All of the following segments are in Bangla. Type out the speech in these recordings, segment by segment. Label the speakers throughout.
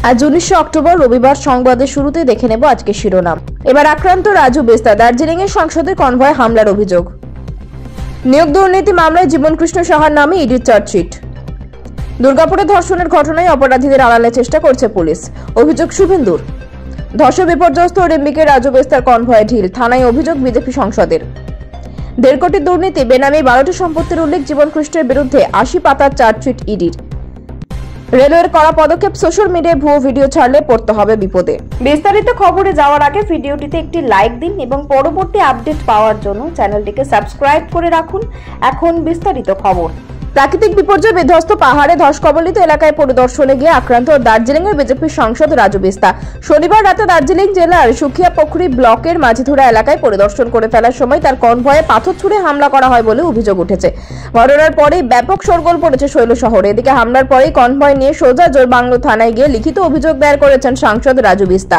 Speaker 1: আজ 19 অক্টোবর রবিবার সংবাদের শুরুতে দেখে নেব আজকে শিরোনাম। এবার আক্রান্ত রাজু বেস্তা, দার্জিলিং এর সংসদের কনভয় হামলার অভিযোগ। নিয়োগ দুর্নীতি মামলায় জীবনকৃষ্ণ সাহার নামে ইডির চার্জশিট। দুর্গাপুরে ধর্ষণের ঘটনায় অপরাধীদের আড়ালে চেষ্টা করছে পুলিশ, অভিযোগ শুভেন্দুর। ধর্ষণ বিপর্যস্ত রিম্বিকের রাজু বেস্তার কনভয়ে ঢিল, থানায় অভিযোগ বিজেপি সংসদের। 1.5 কোটি দুর্নীতি, বেনামি 12টি সম্পত্তির উল্লেখ জীবনকৃষ্ণের বিরুদ্ধে, 80 পাতার চার্জশিট ইডির। রেলওয়ের কড়া পদক্ষেপ, সোশ্যাল মিডিয়ায় ভুয়ো ভিডিও ছাড়লে পড়তে হবে বিপদে। বিস্তারিত খবরে যাওয়ার আগে ভিডিওটিতে একটি লাইক দিন এবং পরবর্তী আপডেট পাওয়ার জন্য চ্যানেলটিকে সাবস্ক্রাইব করে রাখুন। এখন বিস্তারিত খবর। প্রাকৃতিক বিপর্যয় বিধ্বস্ত পাহাড়ে ধসকবলিত এলাকায় পরিদর্শনে গিয়ে আক্রান্ত দার্জিলিং এর বিজেপি সাংসদ রাজু বেস্তা। শনিবার রাতে দার্জিলিং জেলার সুখিয়াপোখরি ব্লকের মাঝিধুরা এলাকায় পরিদর্শন করে ফেলার সময় তার কনভয়ে পাথর ছুঁড়ে হামলা করা হয় বলে অভিযোগ উঠেছে। ঘটনার পরেই ব্যাপক শোরগোল পড়েছে শৈল শহরে। এদিকে হামলার পরেই কনভয় নিয়ে সোজা জোরবাংলো থানায় গিয়ে লিখিত অভিযোগ দায়ের করেছেন সাংসদ রাজু বেস্তা।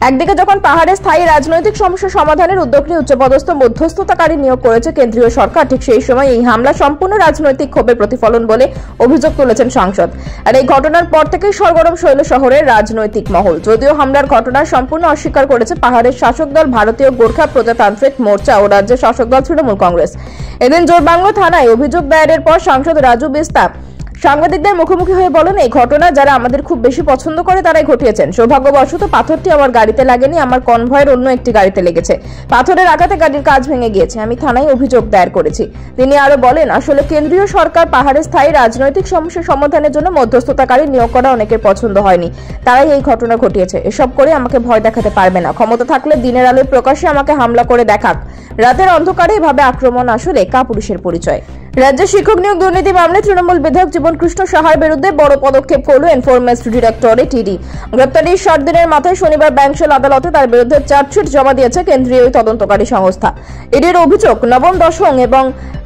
Speaker 1: একদিকে যখন পাহাড়ে স্থায়ী রাজনৈতিক সমস্যা সমাধানের উদ্যোগ নিয়ে উচ্চপদস্থ মধ্যস্থতাকারী নিয়োগ করেছে কেন্দ্রীয় সরকার, ঠিক সেই সময় এই হামলা সম্পূর্ণ রাজনৈতিক ক্ষোভের প্রতিফলন বলে অভিযোগ তুলেছেন সাংসদ। আর এই ঘটনার পর থেকেই সরগরম শৈল শহরের রাজনৈতিক মহল। যদিও হামলার ঘটনা সম্পূর্ণ অস্বীকার করেছে পাহাড়ের শাসক দল ভারতীয় গোর্খা প্রজাতান্ত্রিক মোর্চা ও রাজ্যের শাসক দল তৃণমূল কংগ্রেস। এদিন জোরবাংলো থানায় অভিযোগ দায়েরের পর সাংসদ রাজু বেস্তা সাংবাদিকদের মুখোমুখি হয়ে বলেন, এই ঘটনা যারা আমাদের খুব বেশি পছন্দ করে তারাই ঘটিয়েছেন। সৌভাগ্যবশত পাথরটি আমার গাড়িতে লাগেনি, আমার কনভয়ের অন্য একটি গাড়িতে লেগেছে। পাথরের আঘাতে গাড়ির কাঁচ ভেঙে গিয়েছে। আমি থানায় অভিযোগ দায়ের করেছি। তিনি আরো বলেন, আসলে কেন্দ্রীয় সরকার পাহাড়ে স্থায়ী রাজনৈতিক সমস্যা সমাধানের জন্য মধ্যস্থতাকারী নিয়োগ করা অনেকের পছন্দ হয়নি, তারাই এই ঘটনা ঘটিয়েছে। এসব করে আমাকে ভয় দেখাতে পারবে না। ক্ষমতা থাকলে দিনের আলোয় প্রকাশ্যে আমাকে হামলা করে দেখাক, রাতের অন্ধকারে এভাবে আক্রমণ আসলে কাপুরুষের পরিচয়। রাজ্যের শিক্ষক নিয়োগ দুর্নীতি মামলায় তৃণমূল বিধায়ক জীবনকৃষ্ণ সাহার বিরুদ্ধে বড় পদক্ষেপ করল এনফোর্সমেন্ট ডিরেক্টরেট ইডি। গ্রেপ্তারির 60 দিনের মাথায় শনিবার ব্যাংকশাল আদালতে তার বিরুদ্ধে চার্জশিট জমা দিয়েছে কেন্দ্রীয় তদন্তকারী সংস্থা। ইডির অভিযোগ, নবম, দশম এবং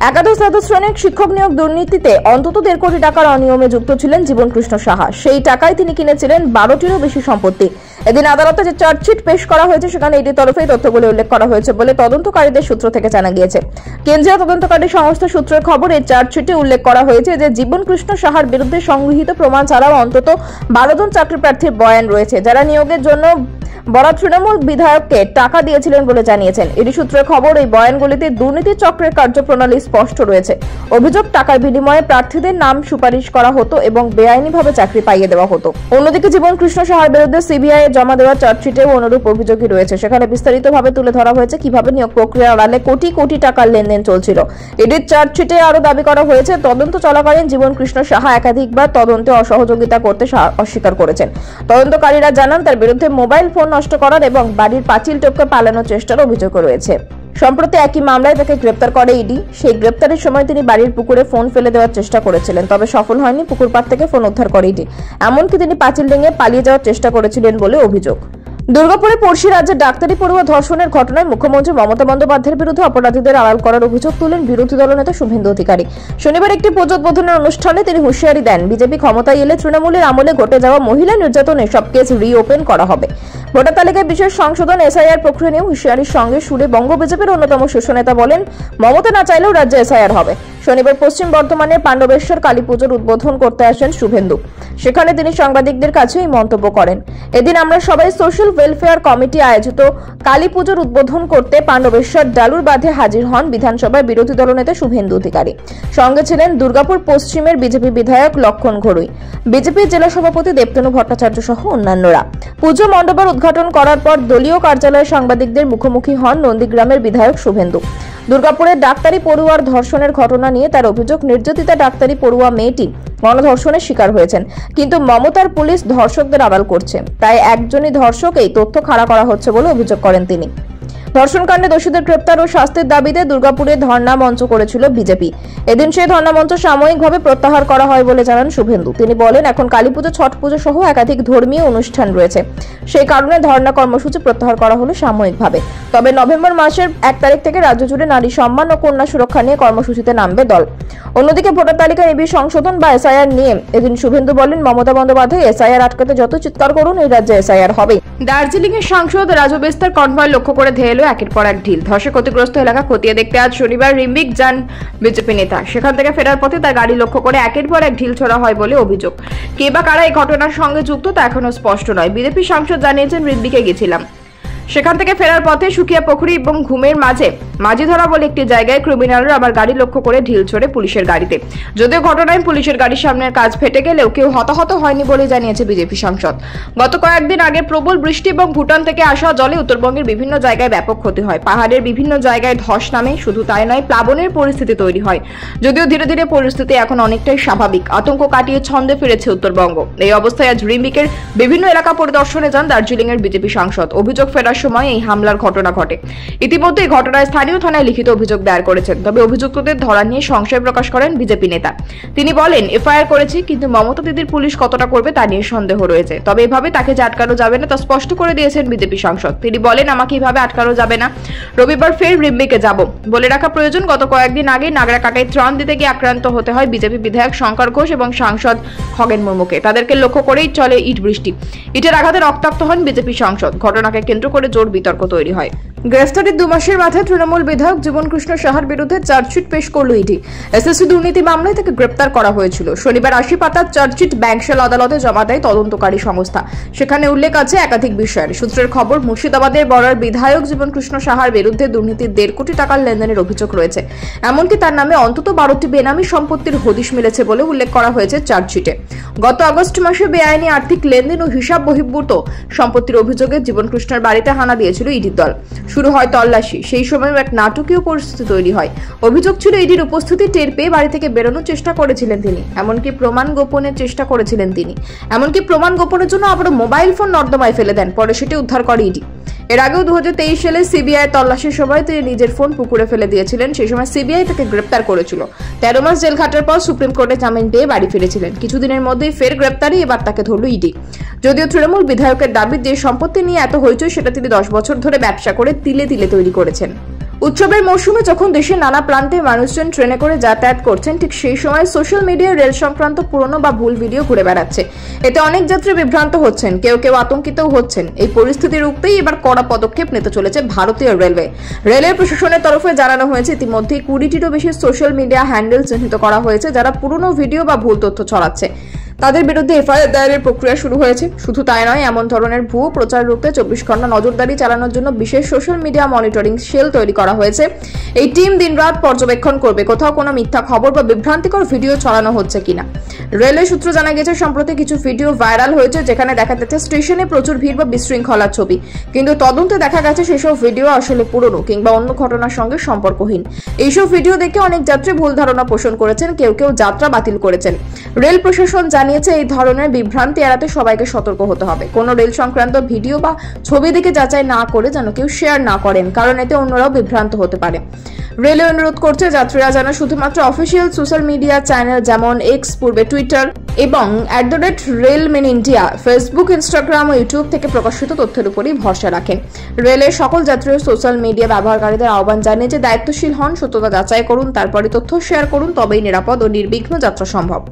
Speaker 1: একাদশ দ্বাদশ শ্রেণীর শিক্ষক নিয়োগ দুর্নীতিতে অন্তত 1.5 কোটি টাকার অনিয়মে যুক্ত ছিলেন জীবনকৃষ্ণ সাহা। সেই টাকায় তিনি কিনেছিলেন 12টিরও বেশি সম্পত্তি। এদিন আদালতে যে চার্জশিট পেশ করা হয়েছে সেখানে ইডির তরফে তথ্যগুলি উল্লেখ করা হয়েছে বলে তদন্তকারীদের সূত্র থেকে জানা গিয়েছে। কেন্দ্রীয় তদন্তকারী সংস্থা সূত্রের খবর, এই চার্জশিটে উল্লেখ করা হয়েছে যে জীবনকৃষ্ণ সাহার বিরুদ্ধে সংগৃহীত প্রমাণ ছাড়াও অন্তত 12 জন চাকরি প্রার্থীর বয়ান রয়েছে, যারা নিয়োগের জন্য বরাক তৃণমূল বিধায়ককে টাকা দিয়েছিলেন বলে জানিয়েছেন। ইডি সূত্রের খবর, এই বয়ানগুলিতে দুর্নীতি চক্রের কার্যপ্রণালী স্পষ্ট রয়েছে। অভিযোগ, টাকার বিনিময়ে প্রার্থীদের নাম সুপারিশ করা হতো এবং বেআইনিভাবে চাকরি পাইয়ে দেওয়া হতো। অন্যদিকে জীবনকৃষ্ণ সাহার বিরুদ্ধে সিবিআই এ জমা দেওয়া চার্জশিটেও অনুরূপ অভিযোগই রয়েছে। সেখানে বিস্তারিতভাবে তুলে ধরা হয়েছে কিভাবে নিয়োগ প্রক্রিয়ার আড়ালে কোটি কোটি টাকার লেনদেন চলছিল। ইডির চার্জশিটে আরো দাবি করা হয়েছে, তদন্ত চলাকালীন জীবনকৃষ্ণ সাহা একাধিকবার তদন্তে অসহযোগিতা করতে অস্বীকার করেছেন। তদন্তকারীরা জানান, তার বিরুদ্ধে মোবাইল ফোন নষ্ট করার এবং বাড়ির পাঁচিল টপকে পালানোর চেষ্টার অভিযোগ রয়েছে। সম্প্রতি একই মামলায় তাকে গ্রেপ্তার করে ইডি। সেই গ্রেপ্তারের সময় তিনি বাড়ির পুকুরে ফোন ফেলে দেওয়ার চেষ্টা করেছিলেন, তবে সফল হয়নি। পুকুর পাড় থেকে ফোন উদ্ধার করে ইডি। এমনকি তিনি পাঁচিল ভেঙে পালিয়ে যাওয়ার চেষ্টা করেছিলেন বলে অভিযোগ। দুর্গাপুরে পড়শি রাজ্যের ডাক্তারি পড়ুয়া ধর্ষণের ঘটনায় মুখ্যমন্ত্রী মমতা বন্দ্যোপাধ্যায়ের বিরুদ্ধে অপরাধীদের আড়াল করার অভিযোগ তুলেন বিরোধী দলনেতা শুভেন্দু অধিকারী। শনিবার একটি পুজো উদ্বোধনের অনুষ্ঠানে তিনি হুঁশিয়ারি দেন, বিজেপি ক্ষমতায় এলে তৃণমূলের আমলে ঘটে যাওয়া মহিলা নির্যাতন এসব কেস রিওপেন করা হবে। ভোটার তালিকায় বিশেষ সংশোধন এসআইআর প্রক্রিয়া নিয়ে হুঁশিয়ারির সঙ্গে সুরে বঙ্গ বিজেপির অন্যতম শীর্ষ নেতা বলেন, মমতা না চাইলেও রাজ্যে এসআইআর হবে। শনিবার পশ্চিম বর্ধমানের পাণ্ডবেশ্বর কালী পুজোর উদ্বোধন করতে আসেন শুভেন্দু। সেখানে তিনি সাংবাদিকদের কাছে এই মন্তব্য করেন, এদিন আমরা সবাই সোশ্যাল ওয়েলফেয়ার কমিটি আয়োজিত কালী পুজোর উদ্বোধন করতে পাণ্ডবেশ্বর ডালুর বাঁধে হাজির হন বিধানসভায় বিরোধী দলনেতা শুভেন্দু অধিকারী। সঙ্গে ছিলেন দুর্গাপুর পশ্চিমের বিজেপি বিধায়ক লক্ষণ ঘড়ুই, বিজেপি জেলা সভাপতি দেবতনু ভট্টাচার্য সহ অন্যান্যরা। পুজো মণ্ডপের উদ্ঘাটন করার পর দলীয় কার্যালয়ে সাংবাদিকদের মুখোমুখি হন নন্দীগ্রামের বিধায়ক শুভেন্দু। দুর্গাপুরের ডাক্তারি পড়ুয়ার ধর্ষণের ঘটনা নিয়ে তার অভিযোগ, নির্যাতিতা ডাক্তারি পড়ুয়া মেয়েটি গণধর্ষণের শিকার হয়েছেন, কিন্তু মমতার পুলিশ ধর্ষকদের আড়াল করছে, তাই একজনই ধর্ষক, এই তথ্য খাড়া করা হচ্ছে বলে অভিযোগ করেন তিনি। ধর্ষণকাণ্ডে দোষীদের গ্রেপ্তার ও শাস্তির দাবিতে দুর্গাপুরে ধর্ণা মঞ্চ করেছিল বিজেপি। এদিন সেই ধর্ণা মঞ্চ সাময়িকভাবে প্রত্যাহার করা হয় বলে জানান শুভেন্দু। তিনি বলেন, এখন কালীপুজো, ছট পুজো সহ একাধিক ধর্মীয় অনুষ্ঠান রয়েছে, সেই কারণে ধর্ণা কর্মসূচি প্রত্যাহার করা হলো সাময়িকভাবে। তবে নভেম্বর মাসের 1 তারিখ থেকে রাজ্য জুড়ে নারী সম্মান ও কন্যা সুরক্ষা নিয়ে কর্মসূচিতে নামবে দল। অন্যদিকে ভোটার তালিকা নিবিড় সংশোধন বা এসআইআর নিয়ে এদিন শুভেন্দু বলেন, মমতা বন্দ্যোপাধ্যায় এসআইআর আটকাতে যত চিৎকার করুন, এই রাজ্যে এসআইআর হবে। দার্জিলিং এর সাংসদ রাজু বেস্তার কনভয় লক্ষ্য করে ধেয়ে এলো একের পর এক ঢিল। ধসে ক্ষতিগ্রস্ত এলাকা খতিয়ে দেখতে আজ শনিবার রিম্বিক যান বিজেপি নেতা। সেখান থেকে ফেরার পথে তার গাড়ি লক্ষ্য করে একের পর এক ঢিল ছোড়া হয় বলে অভিযোগ। কে বা কারা এই ঘটনার সঙ্গে যুক্ত তা এখনো স্পষ্ট নয়। বিজেপি সাংসদ জানিয়েছেন, রিম্বিকে গেছিলাম, সেখান থেকে ফেরার পথে সুকিয়া পুকুরি এবং ঘুমের মাঝিধরা বলে একটি জায়গায় ক্রিমিনালরা আমার গাড়ি লক্ষ্য করে ঢিল ছোড়ে পুলিশের গাড়িতে। যদিও ঘটনায় পুলিশের গাড়ির সামনের কাজ ফেটে গেলেও কেউ হতাহত হয়নি বলে জানিয়েছে বিজেপি সাংসদ। গত কয়েকদিন আগে প্রবল বৃষ্টি এবং ভুটান থেকে আসা জলে উত্তরবঙ্গের বিভিন্ন জায়গায় ব্যাপক ক্ষতি হয়। পাহাড়ের বিভিন্ন জায়গায় ধস নামে, শুধু তাই নয়, প্লাবনের পরিস্থিতি তৈরি হয়। যদিও ধীরে ধীরে পরিস্থিতি এখন অনেকটাই স্বাভাবিক। আতঙ্ক কাটিয়ে ছন্দে ফিরেছে উত্তরবঙ্গ। এই অবস্থায় আজ রিম্বিকের বিভিন্ন এলাকা পরিদর্শনে যান দার্জিলিং এর বিজেপি সাংসদ। অভিযোগ ফেরার সময় এই হামলার ঘটনা ঘটে। ইতিমধ্যে এই ঘটনায় স্থানীয় থানায় লিখিত অভিযোগ দায়ের করেছেন। তবে অভিযুক্তদের ধরা নিয়ে সংশয় প্রকাশ করেন বিজেপি নেতা। তিনি বলেন, এফআইআর করেছি, কিন্তু মমতা দিদির পুলিশ কতটা করবে তা নিয়ে সন্দেহ রয়েছে। তবে এভাবে তাকে যে আটকানো যাবে না তা স্পষ্ট করে দিয়েছেন বিজেপি সাংসদ। তিনি বলেন, আমাকে এভাবে আটকানো যাবে না। রবিবার ফের রিম্বিকে যাব। বলে রাখা প্রয়োজন, গত কয়েকদিন আগে নাগরাকাটায় ত্রাণ দিতে গিয়ে আক্রান্ত হতে হয় বিজেপি বিধায়ক শঙ্কর ঘোষ এবং সাংসদ খগেন মুর্মুকে। তাদেরকে লক্ষ্য করেই চলে ইট বৃষ্টি। ইটের আঘাতে রক্তাক্ত হন বিজেপি সাংসদ। ঘটনাকে কেন্দ্র করে জোর বিতর্ক তৈরি হয়। গ্রেফতারির 2 মাসের মাথায় তৃণমূল বিধায়ক জীবন কৃষ্ণ সাহার বিরুদ্ধে চার্জশিট পেশ করল ইডি। এসএসসি দুর্নীতি মামলায় তাকে গ্রেপ্তার করা হয়েছিল। শনিবার 80 পাতার চার্জশিট ব্যাংকশাল আদালতে জমা দেয় তদন্তকারী সংস্থা। সেখানে উল্লেখ আছে একাধিক বিষয়ের। সূত্রের খবর, মুর্শিদাবাদের বড়ার বিধায়ক জীবন কৃষ্ণ সাহার বিরুদ্ধে দুর্নীতির 1.5 কোটি টাকার লেনদেনের অভিযোগ রয়েছে। এমনকি তার নামে অন্তত 12টি বেনামি সম্পত্তির হদিশ মিলেছে বলে উল্লেখ করা হয়েছে চার্জশিটে। গত আগস্ট মাসে বেআইনি আর্থিক লেনদেন ও হিসাব বহির্ভূত সম্পত্তির অভিযোগে জীবন কৃষ্ণের বাড়িতে হানা দিয়েছিল ইডির দল। শুরু হয় তল্লাশি। সেই সময়ও এক নাটকীয় পরিস্থিতি তৈরি হয়। অভিযোগ ছিল, ইডির উপস্থিতি টের পেয়ে বাড়ি থেকে বেরোনোর চেষ্টা করেছিলেন তিনি। এমনকি প্রমাণ গোপনের চেষ্টা করেছিলেন তিনি। এমনকি প্রমাণ গোপনের জন্য আবারও মোবাইল ফোন নর্দমায় ফেলে দেন। পরে সেটি উদ্ধার করে ইডি। এর আগেও 2023 সালে সিবিআই তল্লাশির সময় তিনি নিজের ফোন পুকুরে ফেলে দিয়েছিলেন। সেই সময় সিবিআই তাকে গ্রেপ্তার করেছিল। 13 মাস জেল খাটার পর সুপ্রিম কোর্টে জামিন পেয়ে বাড়ি ফিরেছিলেন। কিছুদিনের মধ্যেই ফের গ্রেপ্তারি। এবার তাকে ধরল ইডি। যদিও তৃণমূল বিধায়কের দাবি, যে সম্পত্তি নিয়ে এত হইচই সেটা তিনি 10 বছর ধরে ব্যবসা করে তিলে তিলে তৈরি করেছেন। উৎসবের মৌসুমে যখন দেশের নানা প্রান্তে মানুষজন ট্রেনে করে যাতায়াত করছেন, ঠিক সেই সময় সোশ্যাল মিডিয়ায় রেল সংক্রান্ত পুরনো বা ভুল ভিডিও ঘুরে বেড়াচ্ছে। এতে অনেক যাত্রী বিভ্রান্ত হচ্ছেন, কেউ কেউ আতঙ্কিতও হচ্ছেন। এই পরিস্থিতি রুখতেই এবার কড়া পদক্ষেপ নিতে চলেছে ভারতীয় রেলওয়ে। রেলের প্রশাসনের তরফে জানানো হয়েছে, ইতিমধ্যেই 20টিরও বেশি সোশ্যাল মিডিয়া হ্যান্ডেল চিহ্নিত করা হয়েছে যারা পুরনো ভিডিও বা ভুল তথ্য ছড়াচ্ছে। তাদের বিরুদ্ধে এফআইআর দায়েরের প্রক্রিয়া শুরু হয়েছে। শুধু তাই নয়, এমন ধরনের ভুয়ো প্রচার রুখতে 24 ঘন্টা নজরদারি চালানোর জন্য বিশেষ সোশ্যাল মিডিয়া মনিটরিং সেল তৈরি করা হয়েছে। এই টিম দিনরাত পর্যবেক্ষণ করবে কোথাও কোনো মিথ্যা খবর বা বিভ্রান্তিকর ভিডিও ছড়ানো হচ্ছে কিনা। রেলওয়ে সূত্র জানা গেছে, সম্প্রতি কিছু ভিডিও ভাইরাল হয়েছে যেখানে দেখা যাচ্ছে স্টেশনে প্রচুর ভিড় বা বিশৃঙ্খলার ছবি। কিন্তু তদন্তে দেখা গেছে সেসব ভিডিও আসলে পুরনো কিংবা অন্য ঘটনার সঙ্গে সম্পর্কহীন। এইসব ভিডিও দেখে অনেক যাত্রী ভুল ধারণা পোষণ করেছেন, কেউ কেউ যাত্রা বাতিল করেছেন। রেল প্রশাসন জানিয়েছে, এই ধরনের বিভ্রান্তি এড়াতে সবাইকে সতর্ক হতে হবে। কোনো রেল সংক্রান্ত ভিডিও বা ছবি দেখে যাচাই না করে যেন কেউ শেয়ার না করেন, কারণ এতে অন্যরাও বিভ্রান্ত হতে পারে। রেলওয়ে অনুরোধ করছে যাত্রীরা যেন শুধুমাত্র অফিসিয়াল সোশ্যাল মিডিয়া চ্যানেল যেমন এক্স, পূর্বে টুইটার এবং @RailMainIndia, ফেসবুক, ইনস্টাগ্রাম ও ইউটিউব থেকে প্রকাশিত তথ্যের উপরই ভরসা রাখেন। রেলের সকল যাত্রী ও সোশ্যাল মিডিয়া ব্যবহারকারীদের আহ্বান জানিয়েছে, দায়িত্বশীল হন, সত্যতা যাচাই করুন, তারপরে তথ্য শেয়ার করুন, তবেই নিরাপদ ও নির্বিঘ্ন যাত্রা সম্ভব।